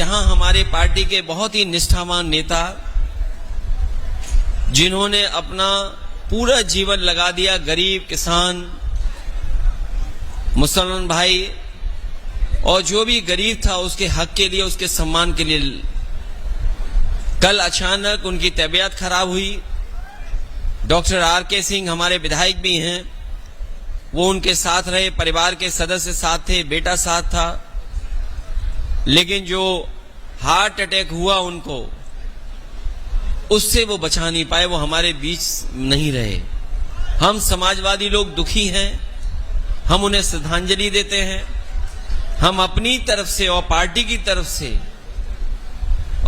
जहां हमारे पार्टी के बहुत ही निष्ठावान नेता, जिन्होंने अपना पूरा जीवन लगा दिया गरीब, किसान, मुसलमान भाई और जो भी गरीब था उसके हक के लिए, उसके सम्मान के लिए, कल अचानक उनकी तबीयत खराब हुई। Doctor R K. सिंह हमारे विधायक भी हैं, वो उनके साथ रहे, परिवार के सदस्य साथ थे, बेटा साथ था, लेकिन जो हार्ट अटैक हुआ उनको, उससे वो बचा नहीं पाए, वो हमारे बीच नहीं रहे। हम समाजवादी लोग दुखी हैं, हम उन्हें श्रद्धांजलि देते हैं। हम अपनी तरफ से और पार्टी की तरफ से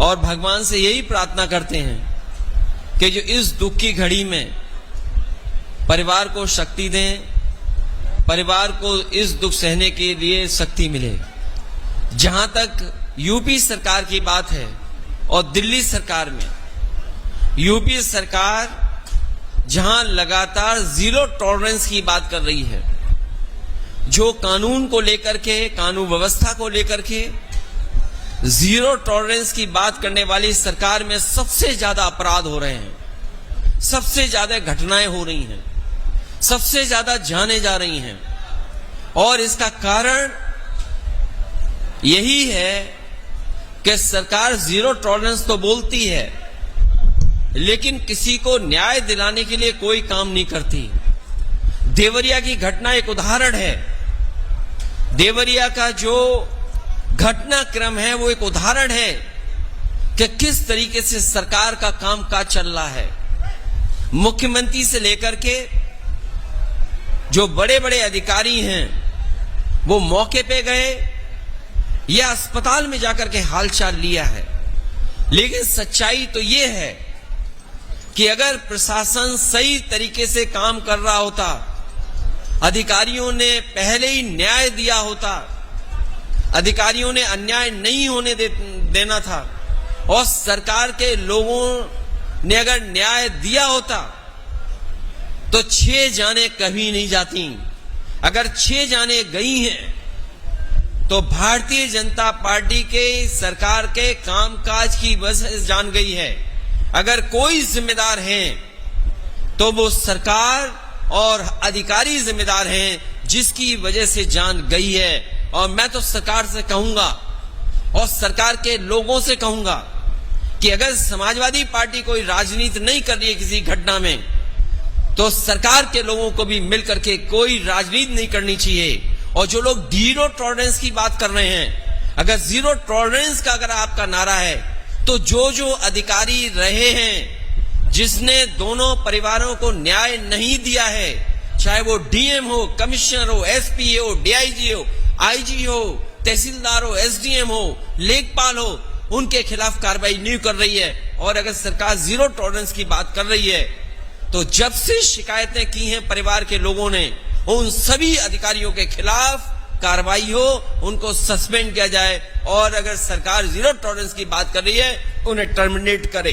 और भगवान से यही प्रार्थना करते हैं कि जो इस दुख की घड़ी में परिवार को शक्ति दें, परिवार को इस दुख सहने के लिए शक्ति मिले। जहां तक यूपी सरकार की बात है और दिल्ली सरकार में, यूपी सरकार जहां लगातार जीरो टॉलरेंस की बात कर रही है, जो कानून को लेकर के, कानून व्यवस्था को लेकर के जीरो टॉलरेंस की बात करने वाली सरकार में सबसे ज्यादा अपराध हो रहे हैं, सबसे ज्यादा घटनाएं हो रही हैं, सबसे ज्यादा जाने जा रही हैं। और इसका कारण यही है कि सरकार जीरो टॉलरेंस तो बोलती है, लेकिन किसी को न्याय दिलाने के लिए कोई काम नहीं करती। देवरिया की घटना एक उदाहरण है। देवरिया का जो घटनाक्रम है वो एक उदाहरण है कि किस तरीके से सरकार का कामकाज चल रहा है। मुख्यमंत्री से लेकर के जो बड़े बड़े अधिकारी हैं वो मौके पे गए या अस्पताल में जाकर के हालचाल लिया है, लेकिन सच्चाई तो ये है कि अगर प्रशासन सही तरीके से काम कर रहा होता, अधिकारियों ने पहले ही न्याय दिया होता, अधिकारियों ने अन्याय नहीं होने देना था, और सरकार के लोगों ने अगर न्याय दिया होता तो 6 जाने कभी नहीं जाती। अगर 6 जाने गई हैं तो भारतीय जनता पार्टी के सरकार के कामकाज की वजह से जान गई है। अगर कोई जिम्मेदार है तो वो सरकार और अधिकारी जिम्मेदार हैं, जिसकी वजह से जान गई है। और मैं तो सरकार से कहूंगा और सरकार के लोगों से कहूंगा कि अगर समाजवादी पार्टी कोई राजनीति नहीं कर रही है किसी घटना में, तो सरकार के लोगों को भी मिलकर के कोई राजनीति नहीं करनी चाहिए। और जो लोग जीरो टॉलरेंस की बात कर रहे हैं, अगर जीरो टॉलरेंस का अगर आपका नारा है, तो जो अधिकारी रहे हैं, जिसने दोनों परिवारों को न्याय नहीं दिया है, चाहे वो डीएम हो, कमिश्नर हो, एसपी हो, डीआईजी हो, आईजी हो, तहसीलदार हो, एसडीएम हो, लेखपाल हो, उनके खिलाफ कार्रवाई नहीं कर रही है। और अगर सरकार जीरो टॉलरेंस की बात कर रही है, तो जब से शिकायतें की हैं परिवार के लोगों ने, उन सभी अधिकारियों के खिलाफ कार्रवाई हो, उनको सस्पेंड किया जाए। और अगर सरकार जीरो टॉलरेंस की बात कर रही है, उन्हें टर्मिनेट करे।